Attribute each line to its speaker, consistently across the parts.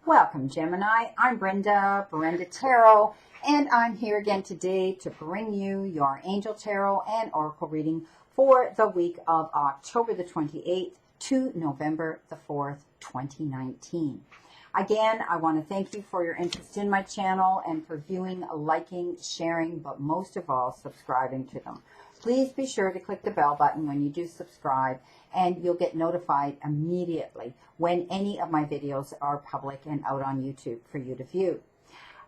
Speaker 1: Welcome, Gemini. I'm Brenda Tarot, and I'm here again today to bring you your Angel Tarot and Oracle reading for the week of October the 28th to November the 4th, 2019. Again, I want to thank you for your interest in my channel and for viewing, liking, sharing, but most of all, subscribing to them. Please be sure to click the bell button when you do subscribe, and you'll get notified immediately when any of my videos are public and out on YouTube for you to view.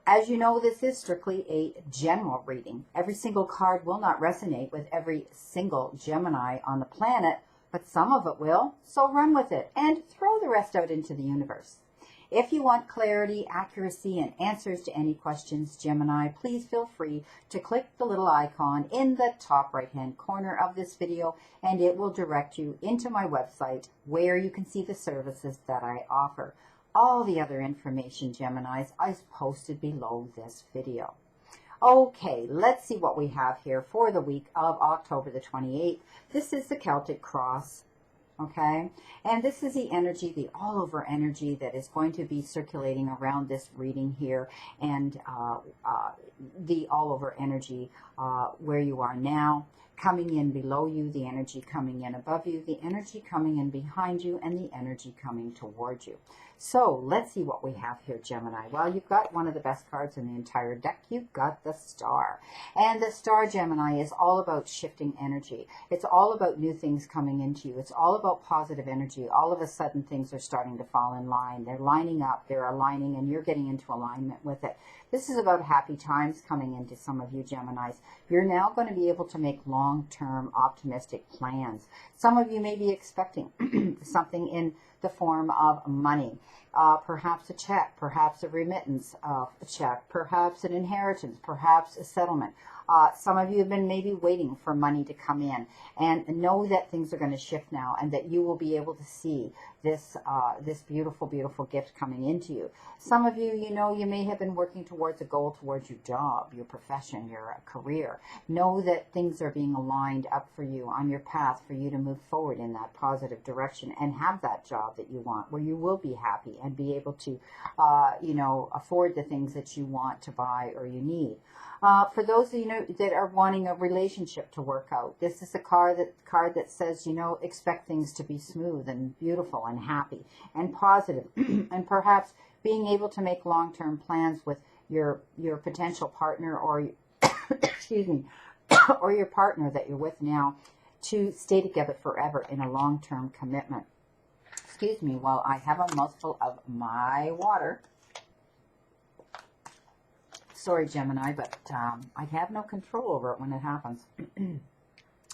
Speaker 1: As you know, this is strictly a general reading. Every single card will not resonate with every single Gemini on the planet, but some of it will, so run with it and throw the rest out into the universe. If you want clarity, accuracy, and answers to any questions, Gemini, please feel free to click the little icon in the top right-hand corner of this video, and it will direct you into my website where you can see the services that I offer. All the other information, Geminis, is posted below this video. Okay, let's see what we have here for the week of October the 28th. This is the Celtic Cross. Okay, and this is the energy, the all-over energy that is going to be circulating around this reading here, and the all-over energy where you are now, coming in below you, the energy coming in above you, the energy coming in behind you, and the energy coming towards you. So let's see what we have here, Gemini. Well, you've got one of the best cards in the entire deck. You've got the Star. And the Star, Gemini, is all about shifting energy. It's all about new things coming into you. It's all about positive energy. All of a sudden, things are starting to fall in line. They're lining up. They're aligning, and you're getting into alignment with it. This is about happy times coming into some of you Geminis. You're now going to be able to make long-term optimistic plans. Some of you may be expecting something in the form of money, perhaps a check, perhaps a remittance of a check, perhaps an inheritance, perhaps a settlement. Some of you have been maybe waiting for money to come in, and know that things are going to shift now, and that you will be able to see this this beautiful, beautiful gift coming into you. Some of you, you may have been working towards a goal, towards your job, your profession, your career. Know that things are being aligned up for you on your path for you to move forward in that positive direction and have that job that you want, where you will be happy and be able to, afford the things that you want to buy or you need. For those of you that are wanting a relationship to work out, this is a card that says, expect things to be smooth and beautiful and happy and positive, and perhaps being able to make long-term plans with your potential partner or excuse me, or your partner that you're with now, to stay together forever in a long-term commitment. Excuse me while I have a mouthful of my water. Sorry, Gemini, but I have no control over it when it happens.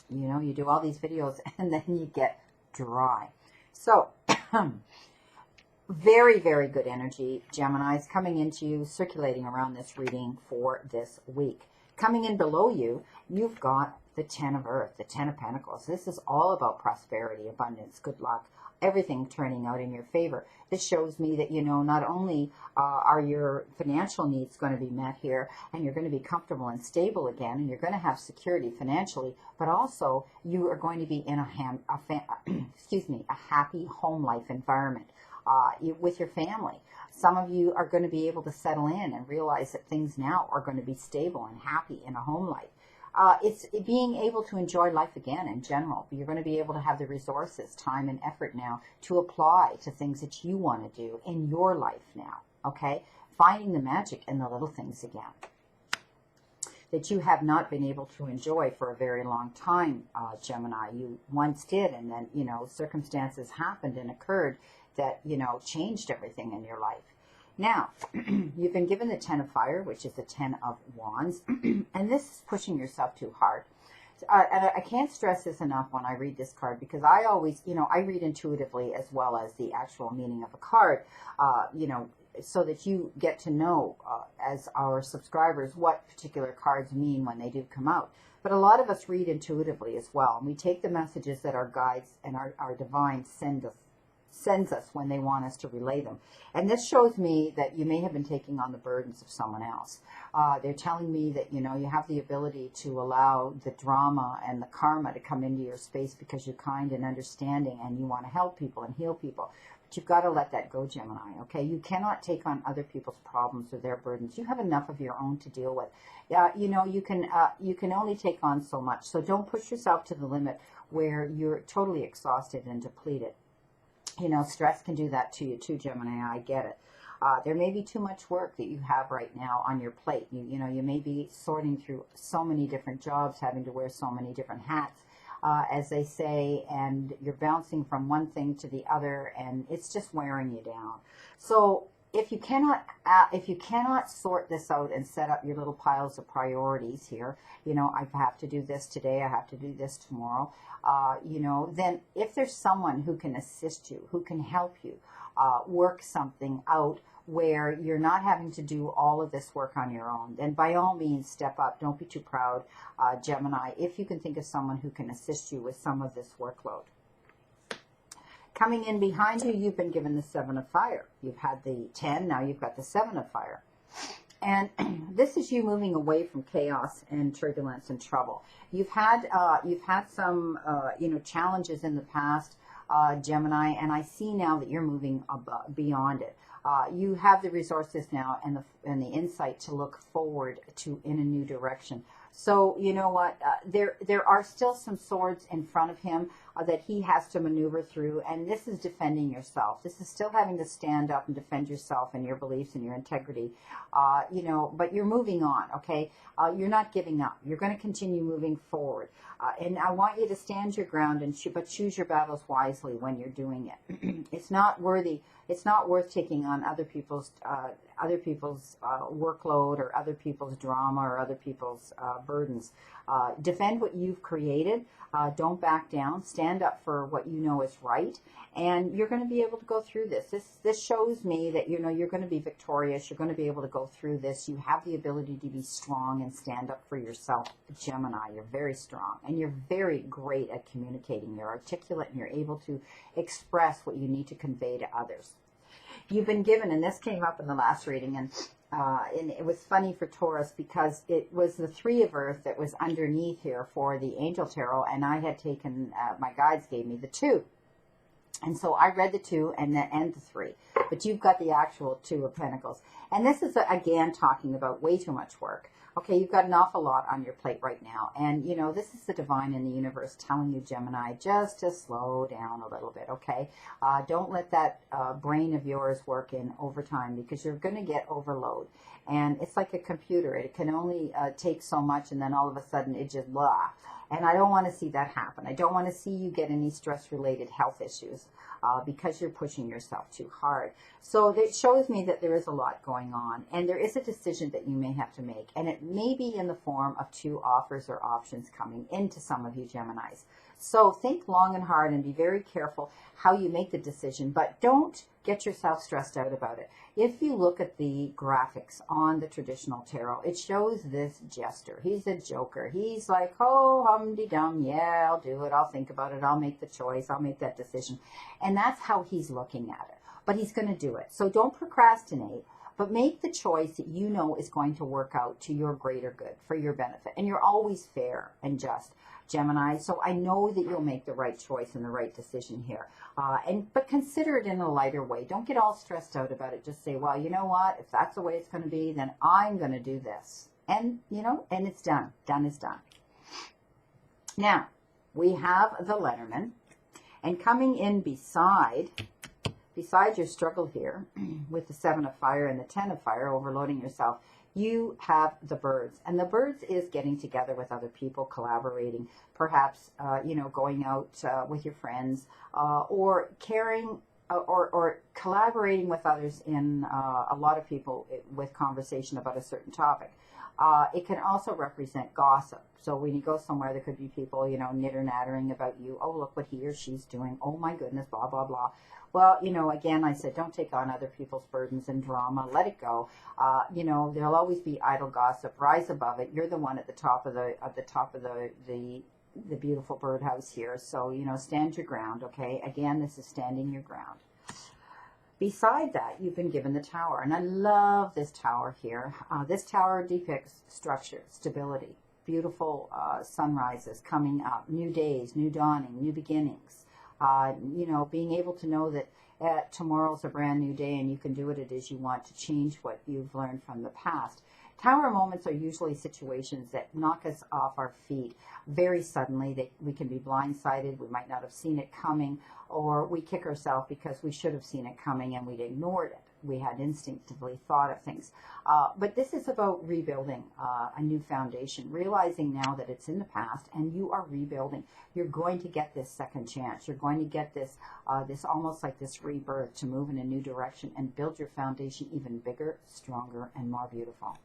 Speaker 1: You do all these videos and then you get dry. So, very, very good energy, Geminis, coming into you, circulating around this reading for this week. Coming in below you, you've got the Ten of Earth, the Ten of Pentacles. This is all about prosperity, abundance, good luck, everything turning out in your favor. This shows me that, not only are your financial needs going to be met here, and you're going to be comfortable and stable again, and you're going to have security financially, but also you are going to be in a happy home life environment with your family. Some of you are going to be able to settle in and realize that things now are going to be stable and happy in a home life. It's being able to enjoy life again in general. You're going to be able to have the resources, time, and effort now to apply to things that you want to do in your life now, okay? Finding the magic in the little things again that you have not been able to enjoy for a very long time, Gemini. You once did, and then, circumstances happened and occurred that, changed everything in your life. Now, you've been given the Ten of Fire, which is the Ten of Wands, and this is pushing yourself too hard. And I can't stress this enough when I read this card, because I always, I read intuitively as well as the actual meaning of a card, so that you get to know, as our subscribers, what particular cards mean when they do come out. But a lot of us read intuitively as well, and we take the messages that our guides and our divine sends us when they want us to relay them. And this shows me that you may have been taking on the burdens of someone else. They're telling me that, you have the ability to allow the drama and the karma to come into your space because you're kind and understanding and you want to help people and heal people. But you've got to let that go, Gemini, okay? You cannot take on other people's problems or their burdens. You have enough of your own to deal with. You know, you can only take on so much. So don't push yourself to the limit where you're totally exhausted and depleted. You know, stress can do that to you too, Gemini. I get it. There may be too much work that you have right now on your plate. You know, you may be sorting through so many different jobs, having to wear so many different hats, as they say, and you're bouncing from one thing to the other, and it's just wearing you down. So if you cannot sort this out and set up your little piles of priorities here, you know, I have to do this today, I have to do this tomorrow, you know, then if there's someone who can assist you, who can help you work something out where you're not having to do all of this work on your own, then by all means step up. Don't be too proud, Gemini, if you can think of someone who can assist you with some of this workload. Coming in behind you, you've been given the 7 of fire. You've had the 10, now you've got the 7 of fire. And this is you moving away from chaos and turbulence and trouble. You've had some you know, challenges in the past, Gemini, and I see now that you're moving beyond it. You have the resources now and the insight to look forward to in a new direction. So you know what? There are still some swords in front of him that he has to maneuver through, and this is defending yourself. This is still having to stand up and defend yourself and your beliefs and your integrity. You know, but you're moving on. Okay, you're not giving up. You're going to continue moving forward, and I want you to stand your ground but choose your battles wisely when you're doing it. It's not worthy. It's not worth taking on other people's workload or other people's drama or other people's burdens. Defend what you've created. Don't back down. Stand up for what you know is right, and you're going to be able to go through this. This shows me that you know you're going to be victorious. You're going to be able to go through this. You have the ability to be strong and stand up for yourself, Gemini. You're very strong, and you're very great at communicating. You're articulate, and you're able to express what you need to convey to others. You've been given, and this came up in the last reading, and it was funny for Taurus because it was the 3 of Earth that was underneath here for the Angel Tarot, and I had taken, my guides gave me the 2. And so I read the 2 and the 3, but you've got the actual 2 of Pentacles. And this is, again, talking about way too much work. Okay, you've got an awful lot on your plate right now. And, you know, this is the divine in the universe telling you, Gemini, just to slow down a little bit, okay? Don't let that brain of yours work in overtime because you're going to get overload. And it's like a computer. It can only take so much, and then all of a sudden it just blah. And I don't want to see that happen. I don't want to see you get any stress-related health issues because you're pushing yourself too hard. So it shows me that there is a lot going on, and there is a decision that you may have to make, and it may be in the form of 2 offers or options coming into some of you Geminis. So think long and hard and be very careful how you make the decision, but don't get yourself stressed out about it. If you look at the graphics on the traditional tarot, it shows this jester. He's a joker. He's like, oh, hum-de-dum, yeah, I'll do it. I'll think about it. I'll make the choice. I'll make that decision. And that's how he's looking at it. But he's going to do it. So don't procrastinate, but make the choice that you know is going to work out to your greater good, for your benefit. And you're always fair and just, Gemini. So I know that you'll make the right choice and the right decision here. But consider it in a lighter way. Don't get all stressed out about it. Just say, well, you know what? If that's the way it's going to be, then I'm going to do this. And, you know, and it's done. Done is done. Now, we have the Letterman. And coming in beside your struggle here with the 7 of fire and the 10 of fire, overloading yourself, you have the birds. And the birds is getting together with other people, collaborating, perhaps, you know, going out with your friends, or caring or collaborating with others in a lot of people with conversation about a certain topic. It can also represent gossip. So when you go somewhere, there could be people, you know, nitter-nattering about you. Oh, look what he or she's doing. Oh, my goodness, blah, blah, blah. Well, you know, again, I said, don't take on other people's burdens and drama. Let it go. You know, there'll always be idle gossip. Rise above it. You're the one at the top of the beautiful birdhouse here. So, you know, stand your ground, okay? Again, this is standing your ground. Beside that, you've been given the tower, and I love this tower here. This tower depicts structure, stability, beautiful sunrises coming up, new days, new dawning, new beginnings. You know, being able to know that tomorrow's a brand new day, and you can do it as you want to change what you've learned from the past. Tower moments are usually situations that knock us off our feet very suddenly. We can be blindsided. We might not have seen it coming, or we kick ourselves because we should have seen it coming and we'd ignored it. We had instinctively thought of things. But this is about rebuilding a new foundation, realizing now that it's in the past and you are rebuilding. You're going to get this second chance. You're going to get this, this almost like this rebirth to move in a new direction and build your foundation even bigger, stronger, and more beautiful.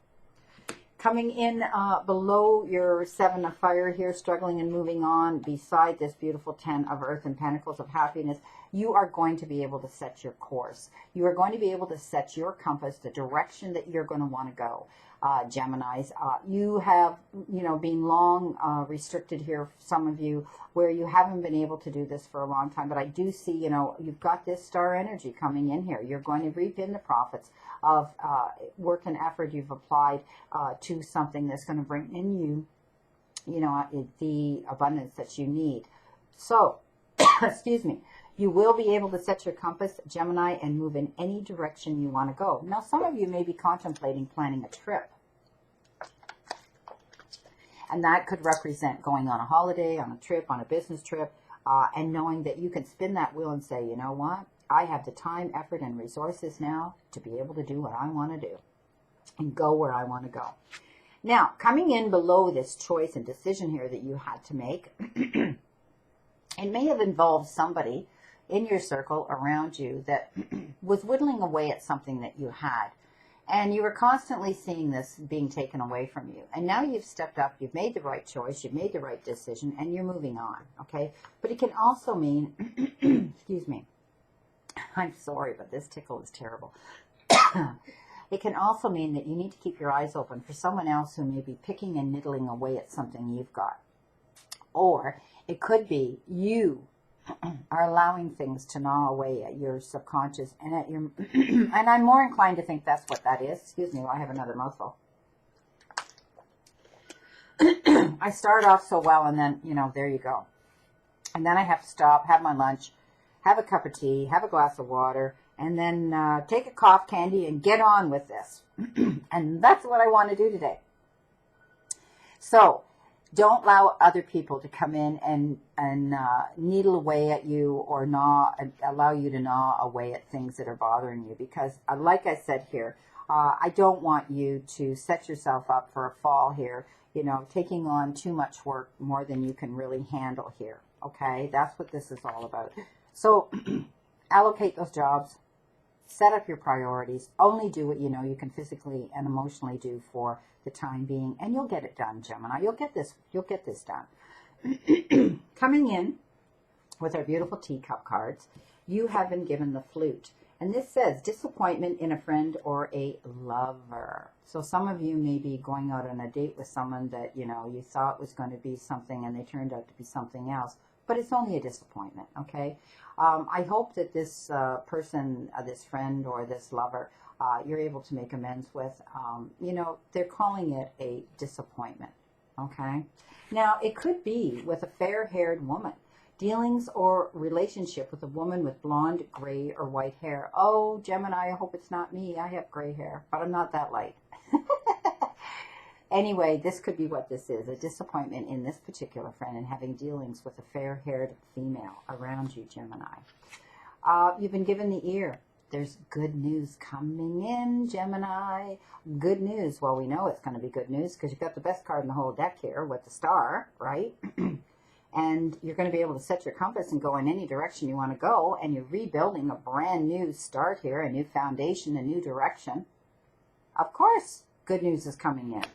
Speaker 1: Coming in below your 7 of fire here, struggling and moving on, beside this beautiful 10 of earth and pentacles of happiness, you are going to be able to set your course. You are going to be able to set your compass, the direction that you're going to want to go. Geminis, you have, been long restricted here, some of you, where you haven't been able to do this for a long time. But I do see, you've got this star energy coming in here. You're going to reap in the profits of work and effort you've applied to something that's going to bring in you, the abundance that you need. So, excuse me. You will be able to set your compass, Gemini, and move in any direction you want to go. Now, some of you may be contemplating planning a trip. And that could represent going on a holiday, on a trip, on a business trip, and knowing that you can spin that wheel and say, you know what? I have the time, effort, and resources now to be able to do what I want to do and go where I want to go. Now, coming in below this choice and decision here that you had to make, it may have involved somebody in your circle around you that was whittling away at something that you had. And you were constantly seeing this being taken away from you. And now you've stepped up, you've made the right choice, you've made the right decision, and you're moving on, okay? But it can also mean, excuse me, I'm sorry, but this tickle is terrible. It can also mean that you need to keep your eyes open for someone else who may be picking and niddling away at something you've got. Or it could be you are allowing things to gnaw away at your subconscious and at your, and I'm more inclined to think that's what that is. Excuse me while I have another mouthful. I start off so well and then, there you go. And then I have to stop, have my lunch, have a cup of tea, have a glass of water, and then take a cough candy and get on with this. And that's what I want to do today. So, don't allow other people to come in and needle away at you or allow you to gnaw away at things that are bothering you. Because, like I said here, I don't want you to set yourself up for a fall here, taking on too much work, more than you can really handle here. Okay, that's what this is all about. So, allocate those jobs, set up your priorities, only do what you can physically and emotionally do for the time being, and you'll get it done, Gemini. You'll get this done. Coming in with our beautiful teacup cards, you have been given the flute. And this says disappointment in a friend or a lover. So some of you may be going out on a date with someone that, you thought was going to be something and they turned out to be something else. But it's only a disappointment, okay? I hope that this person, this friend or this lover, you're able to make amends with. They're calling it a disappointment, okay? Now, it could be with a fair-haired woman. Dealings or relationship with a woman with blonde, gray, or white hair. Oh, Gemini, I hope it's not me. I have gray hair, but I'm not that light. Anyway, this could be what this is, a disappointment in this particular friend and having dealings with a fair-haired female around you, Gemini. You've been given the ear. There's good news coming in, Gemini. Good news. Well, we know it's going to be good news because you've got the best card in the whole deck here with the star, right? And you're going to be able to set your compass and go in any direction you want to go. And you're rebuilding a brand new start here, a new foundation, a new direction. Of course, good news is coming in.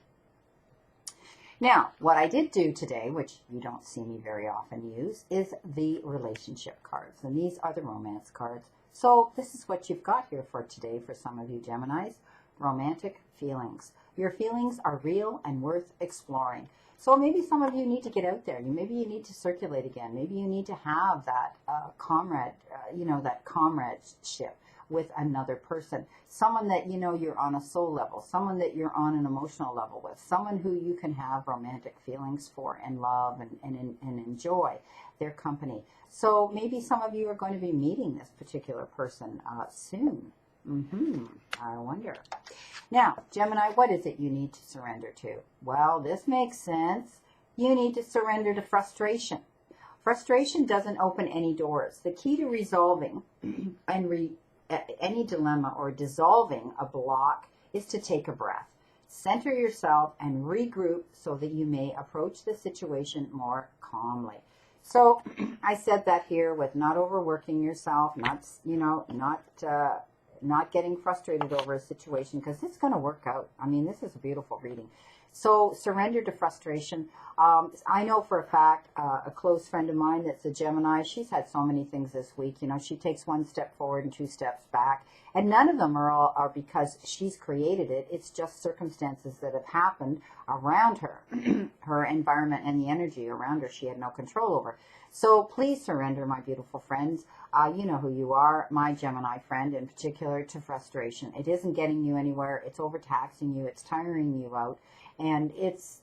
Speaker 1: Now, what I did do today, which you don't see me very often use, is the relationship cards. And these are the romance cards. So this is what you've got here for today for some of you Geminis. Romantic feelings. Your feelings are real and worth exploring. So maybe some of you need to get out there. Maybe you need to circulate again. Maybe you need to have that that comradeship with another person, someone that you know you're on a soul level, someone that you're on an emotional level with, someone who you can have romantic feelings for and love and enjoy their company. So maybe some of you are going to be meeting this particular person soon. I wonder. Now, Gemini, what is it you need to surrender to? Well, this makes sense. You need to surrender to frustration. Frustration doesn't open any doors. The key to resolving any dilemma or dissolving a block is to take a breath. Center yourself and regroup so that you may approach the situation more calmly. So I said that here with not overworking yourself, not getting frustrated over a situation, because it's going to work out. I mean, this is a beautiful reading. So surrender to frustration. I know for a fact, a close friend of mine that's a Gemini, she's had so many things this week. You know, she takes one step forward and 2 steps back. And none of them are because she's created it. It's just circumstances that have happened around her, her environment and the energy around her she had no control over. So please surrender, my beautiful friends. You know who you are, my Gemini friend in particular, to frustration. It isn't getting you anywhere. It's overtaxing you. It's tiring you out. And it's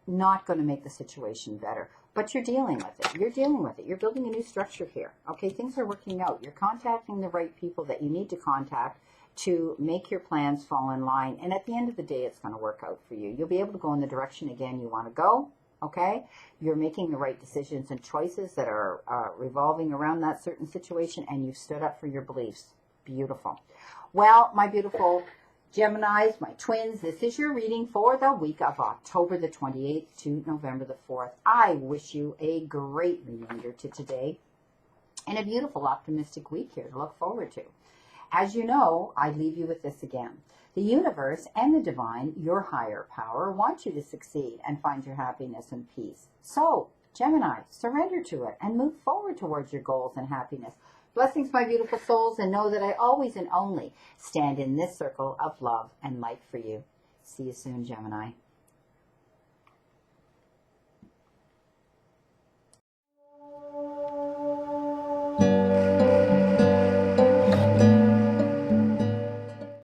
Speaker 1: not going to make the situation better. But you're dealing with it. You're dealing with it. You're building a new structure here. Okay, things are working out. You're contacting the right people that you need to contact to make your plans fall in line. And at the end of the day, it's going to work out for you. You'll be able to go in the direction, again, you want to go. Okay, you're making the right decisions and choices that are revolving around that certain situation, and you've stood up for your beliefs. Beautiful. Well, my beautiful Geminis, my twins, this is your reading for the week of October the 28th to November the 4th. I wish you a great remainder to today and a beautiful, optimistic week here to look forward to. As you know, I leave you with this again. The universe and the divine, your higher power, want you to succeed and find your happiness and peace. So, Gemini, surrender to it and move forward towards your goals and happiness. Blessings, my beautiful souls, and know that I always and only stand in this circle of love and light for you. See you soon, Gemini.